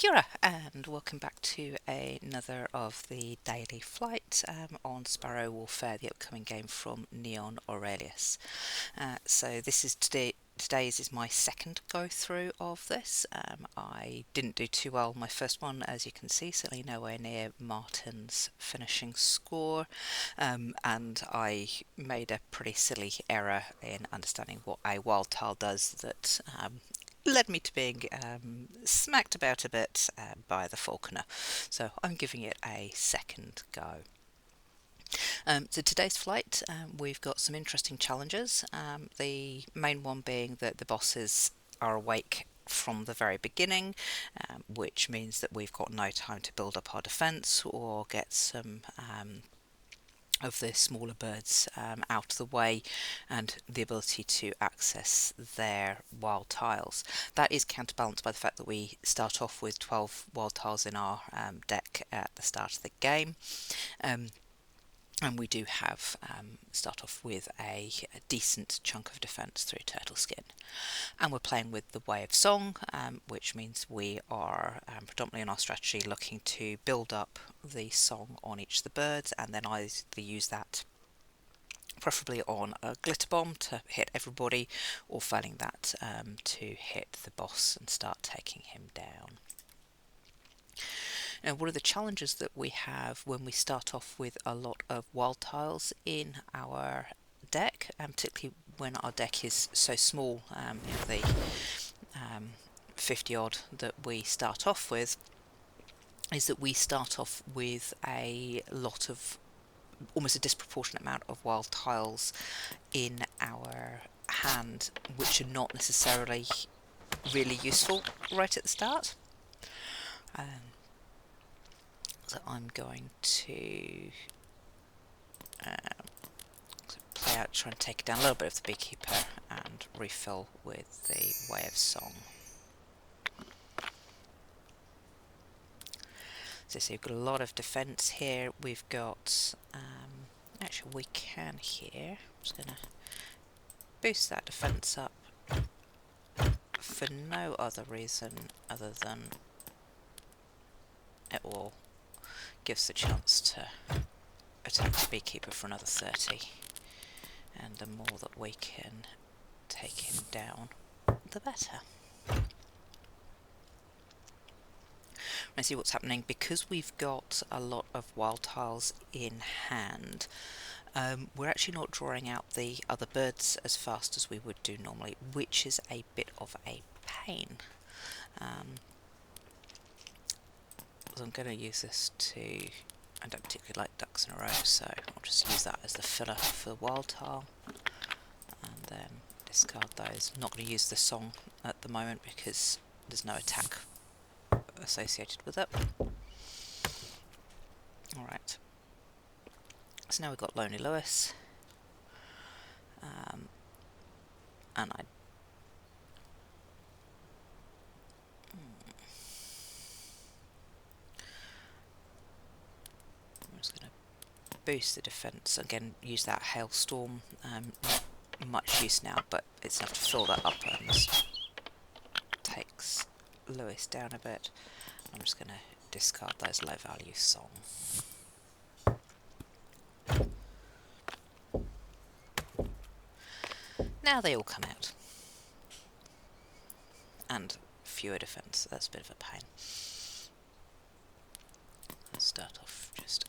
Kia ora, and welcome back to another of the daily flight on Sparrow Warfare, the upcoming game from Neon Aurelius. So this is today's is my second go through of this. I didn't do too well my first one, as you can see, certainly nowhere near Martin's finishing score, and I made a pretty silly error in understanding what a wild tile does that led me to being smacked about a bit by the falconer. So I'm giving it a second go. So today's flight, we've got some interesting challenges. The main one being that the bosses are awake from the very beginning, which means that we've got no time to build up our defence or get some of the smaller birds out of the way, and the ability to access their wild tiles. That is counterbalanced by the fact that we start off with 12 wild tiles in our deck at the start of the game. And we do have start off with a decent chunk of defence through Turtle Skin. And we're playing with the Way of Song, which means we are predominantly in our strategy looking to build up the song on each of the birds, and then either use that preferably on a glitter bomb to hit everybody, or failing that to hit the boss and start taking him down. Now, one of the challenges that we have when we start off with a lot of wild tiles in our deck, and particularly when our deck is so small, the 50 odd that we start off with, is that we start off with a lot of, almost a disproportionate amount of wild tiles in our hand, which are not necessarily really useful right at the start. So I'm going to play out, try and take down a little bit of the beekeeper and refill with the Way of Song. So you've got a lot of defence here. We've got, actually we can here, I'm just going to boost that defence up for no other reason other than it will give us a chance to attack the beekeeper for another 30, and the more that we can take him down, the better. Let's see what's happening. Because we've got a lot of wild tiles in hand, we're actually not drawing out the other birds as fast as we would do normally, which is a bit of a pain. So I'm going to use this to, I don't particularly like ducks in a row, so I'll just use that as the filler for the wild tile, and then discard those. I'm not going to use the song at the moment because there's no attack associated with it. Alright, so now we've got Lonely Lewis, and I'm just going to boost the defence, again use that hailstorm, not much use now, but it's enough to fill that up and takes Lewis down a bit. I'm just going to discard those low value song. Now they all come out. And fewer defence, that's a bit of a pain. Let's start off, just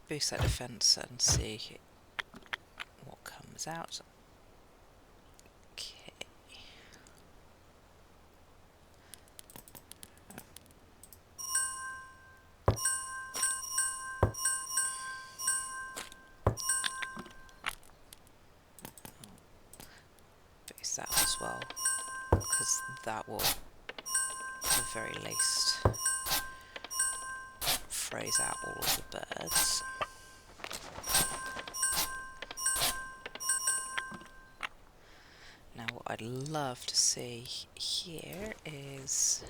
boost that defence and see what comes out. That as well, because that will at the very least phrase out all of the birds. Now what I'd love to see here is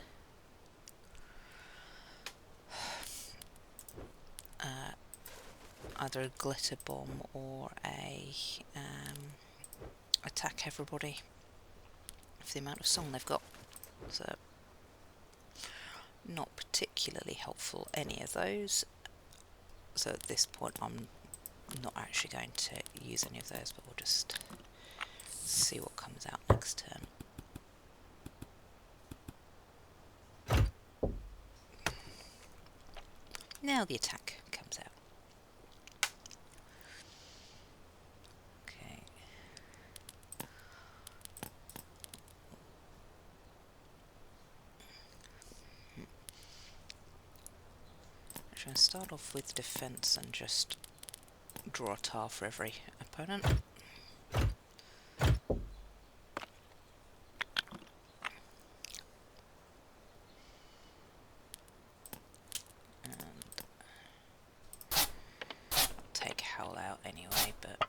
either a glitter bomb or a attack everybody for the amount of song they've got. So Not particularly helpful, any of those. So at this point I'm not actually going to use any of those, but we'll just see what comes out next turn. Now the attack comes out. Okay. I'm going to start off with defense and just draw a tile for every opponent. And take Howl out anyway, but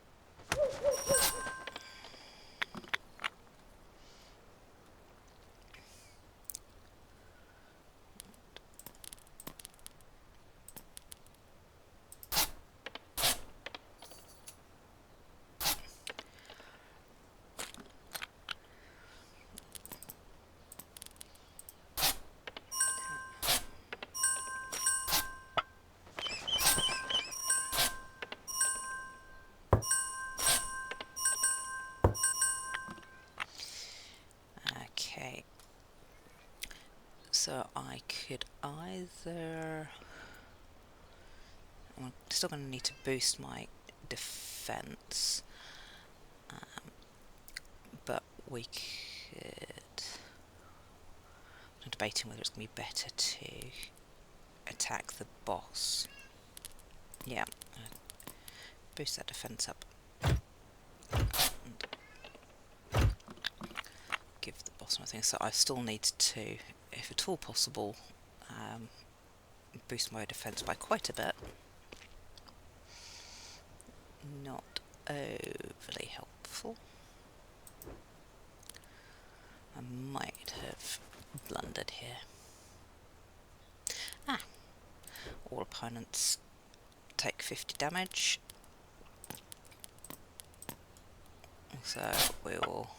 okay. So I could either... I'm still going to need to boost my defense, but we could... I'm debating whether it's going to be better to attack the boss. Yeah, boost that defense up and give the boss nothing. So I still need to, if at all possible, boost my defense by quite a bit. Not overly helpful. I might have blundered here. All opponents take 50 damage. So we will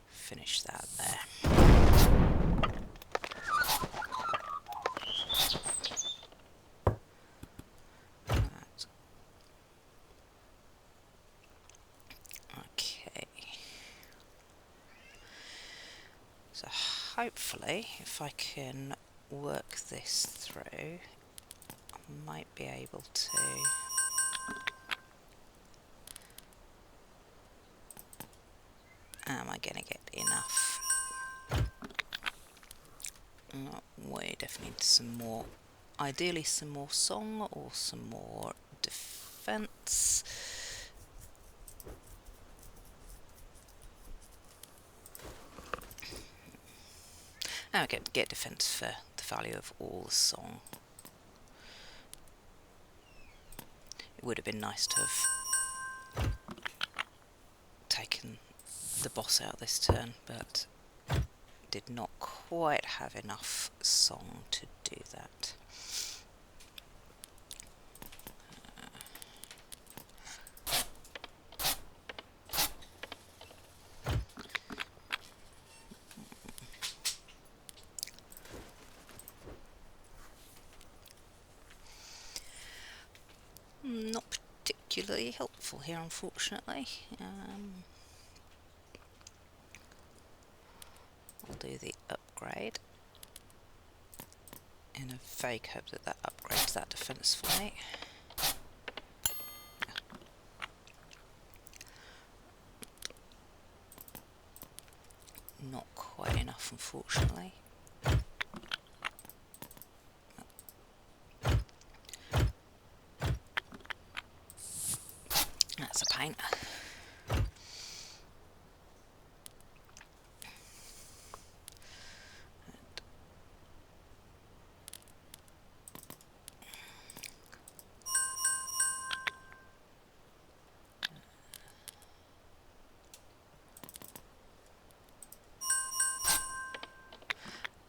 finish that there. Okay. So hopefully, if I can work this through, I might be able to... Am I going to get enough? We definitely need some more, ideally some more song or some more defense. Now I get defense for the value of all the song. It would have been nice to have taken the boss out this turn, but did not quite have enough song to do that. Not particularly helpful here, unfortunately. I'll do the upgrade in a vague hope that that upgrades that defense for me. Not quite enough, unfortunately. That's a pain.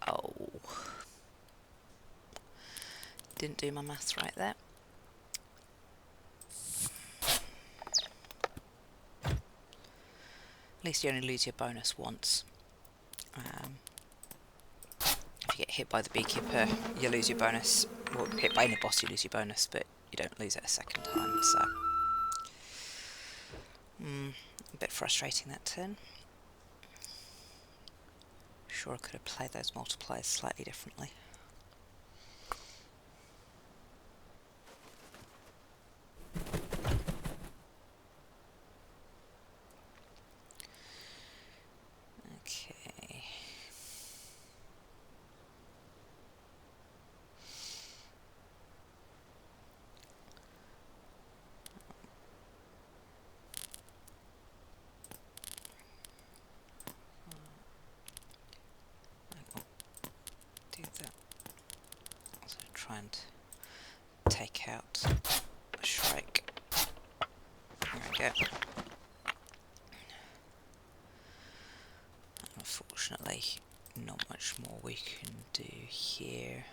Oh. Didn't do my maths right there. At least you only lose your bonus once. If you get hit by the beekeeper, you lose your bonus. Well, hit by any boss, you lose your bonus, but you don't lose it a second time, so... a bit frustrating that turn. Sure, I could have played those multipliers slightly differently. Okay. I will do that. Also try and take out the Shrike. There we go. Unfortunately, not much more we can do here.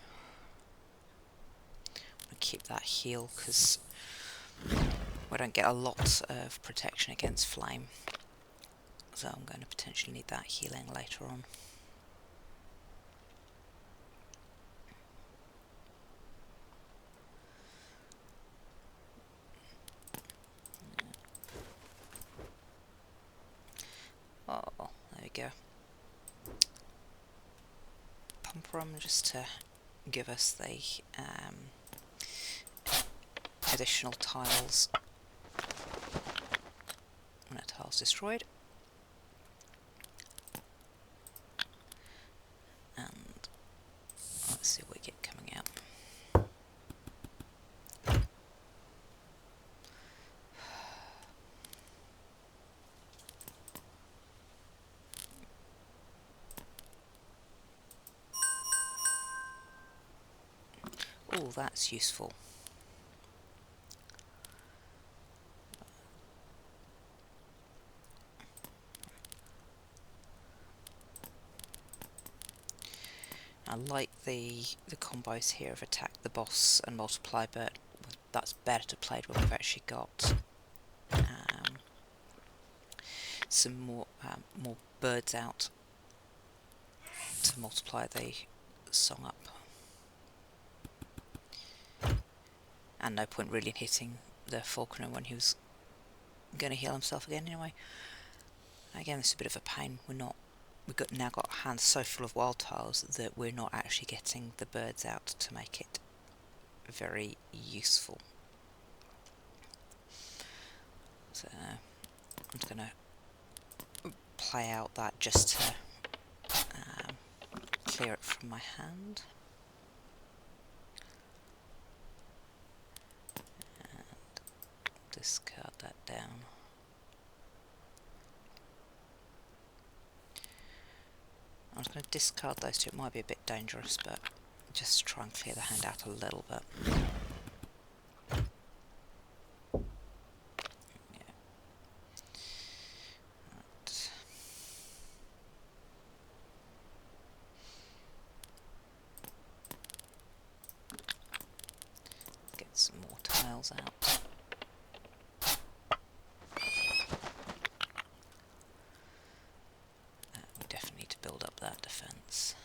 I'll keep that heal because we don't get a lot of protection against flame, so I'm going to potentially need that healing later on. Oh, there we go. Pump just to give us the additional tiles when a tile's destroyed. And let's see what we get coming out. Oh, that's useful. I like the combos here of attack the boss and multiply, but that's better to play when we've actually got some more birds out to multiply the song up. And no point really in hitting the falconer when he was going to heal himself again anyway. Again, this is a bit of a pain. We've now got hands so full of wild tiles that we're not actually getting the birds out to make it very useful. So I'm just going to play out that just to clear it from my hand. Discard that down. I was going to discard those two. It might be a bit dangerous, but just try and clear the hand out a little bit. Yeah. Right. Get some more tiles out. We definitely need to build up that defense.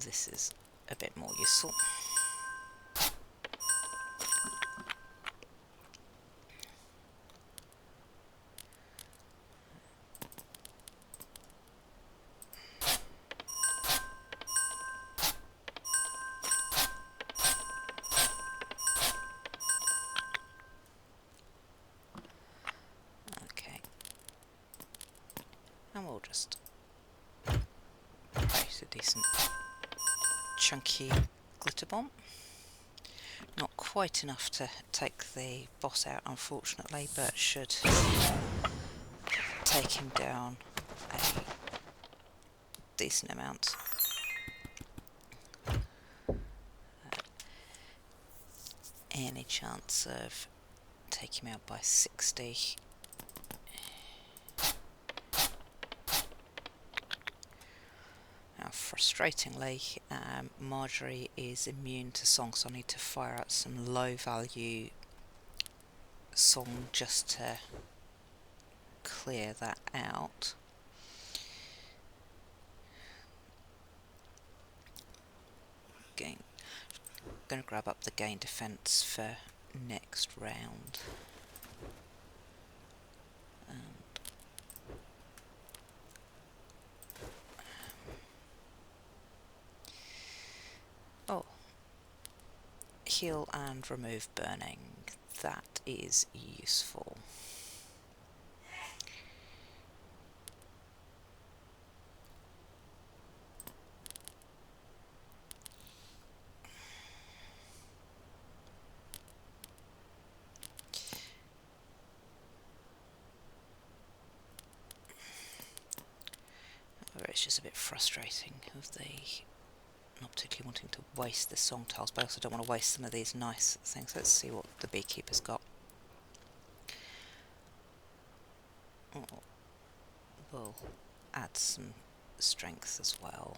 This is a bit more useful. Okay. And we'll just place a decent chunky glitter bomb. Not quite enough to take the boss out, unfortunately, but should take him down a decent amount. Any chance of taking him out by 60? Now, frustratingly, Marjorie is immune to song, so I need to fire out some low value song just to clear that out. Going to grab up the gain defense for next round. Oh, heal and remove burning. That is useful. It's just a bit frustrating of the not particularly wanting to waste the song tiles, but I also don't want to waste some of these nice things. Let's see what the beekeeper's got. Oh, we'll add some strength as well.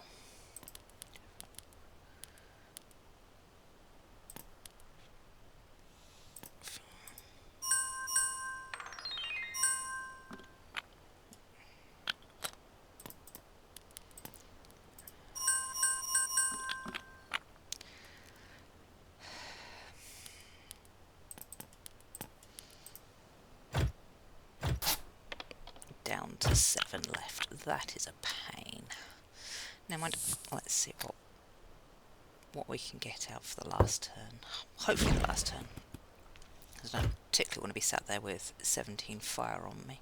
Down to 7 left. That is a pain. Now mind, let's see what we can get out for the last turn. Hopefully the last turn, because I don't particularly want to be sat there with 17 fire on me.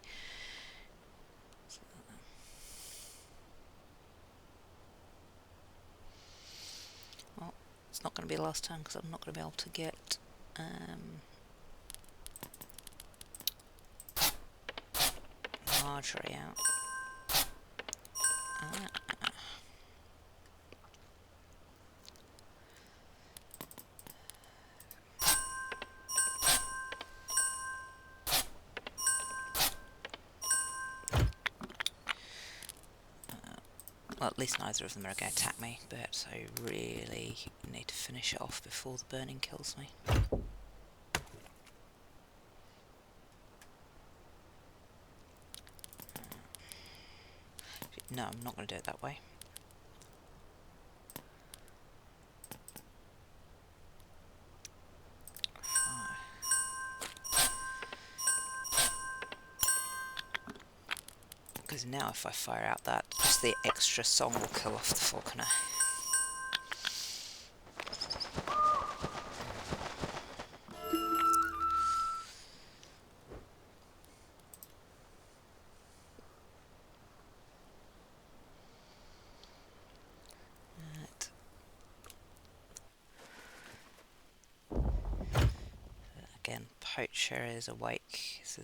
Well, it's not going to be the last turn because I'm not going to be able to get Marjorie out. Well, at least neither of them are going to attack me, but I really need to finish it off before the burning kills me. No, I'm not going to do it that way. Because now if I fire out that, just the extra song will kill off the falconer. Right. Again, Poacher is awake, so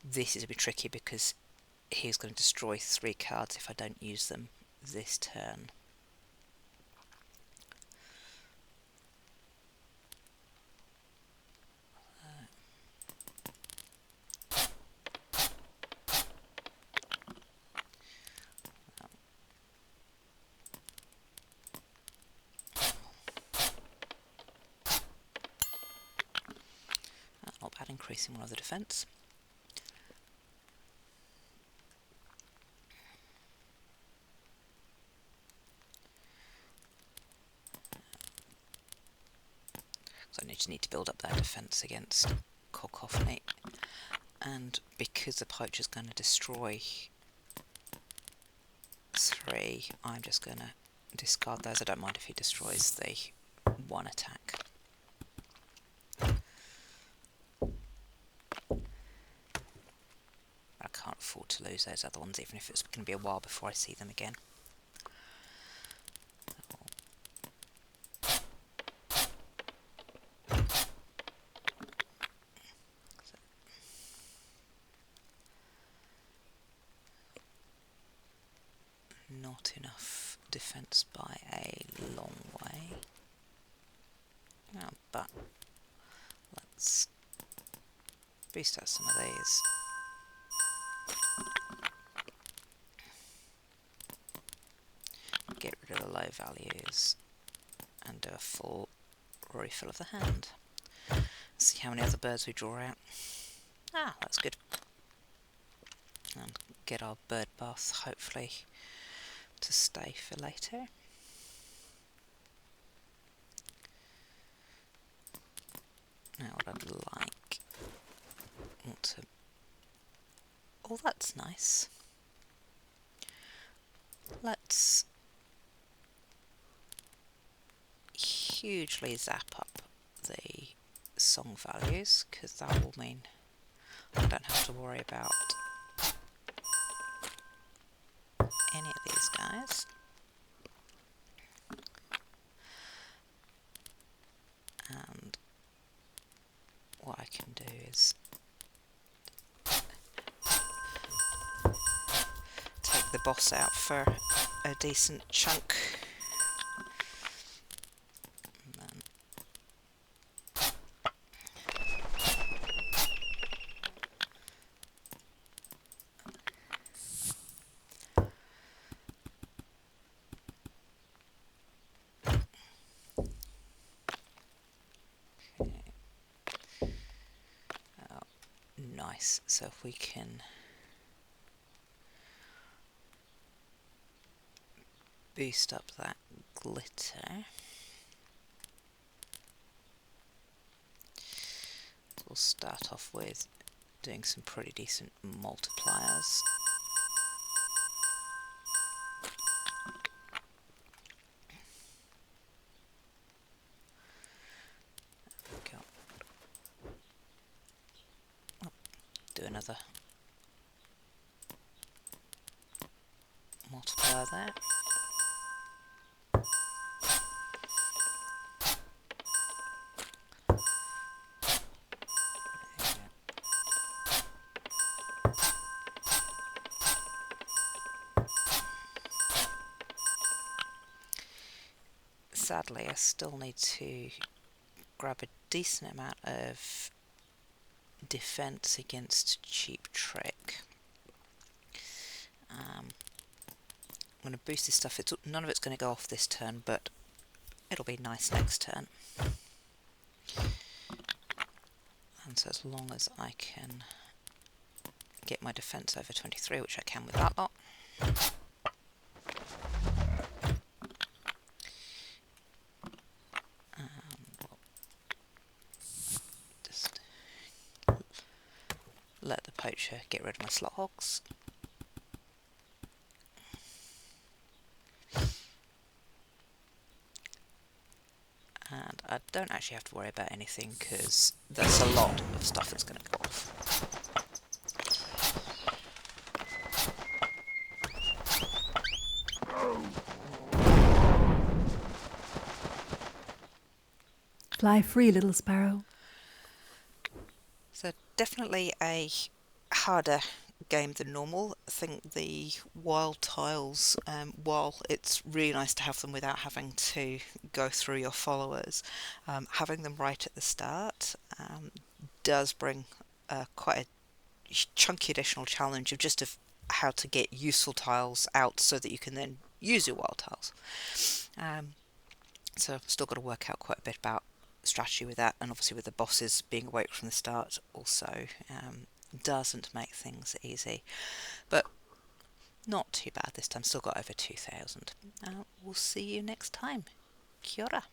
this is a bit tricky because he's going to destroy 3 cards if I don't use them this turn. Not bad, increasing one of the defence. So I just need to build up that defence against Cacophony, and because the Poacher's going to destroy 3, I'm just going to discard those. I don't mind if he destroys the 1 attack. I can't afford to lose those other ones, even if it's going to be a while before I see them again. not enough defense by a long way. But let's boost out some of these. Get rid of the low values and do a full refill of the hand. See how many other birds we draw out. That's good. And get our bird bath hopefully to stay for later. Now what I'd want to... Oh, that's nice. Let's hugely zap up the song values, because that will mean I don't have to worry about any of these guys. And what I can do is take the boss out for a decent chunk. And then nice. So if we can boost up that glitter, we'll start off with doing some pretty decent multipliers. Do another multiplier there. Sadly, I still need to grab a decent amount of defense against Cheap Trick. I'm going to boost this stuff. None of it's going to go off this turn, but it'll be nice next turn. And so as long as I can get my defense over 23, which I can with that lot, just let the poacher get rid of my slot hogs. And I don't actually have to worry about anything, because there's a lot of stuff that's going to go off. Fly free, little sparrow. So definitely a harder game than normal. I think the wild tiles, while it's really nice to have them without having to go through your followers, having them right at the start does bring quite a chunky additional challenge of just how to get useful tiles out so that you can then use your wild tiles. So I've still got to work out quite a bit about strategy with that, and obviously with the bosses being awake from the start also doesn't make things easy, but not too bad this time. Still got over 2,000. We'll see you next time. Kia ora.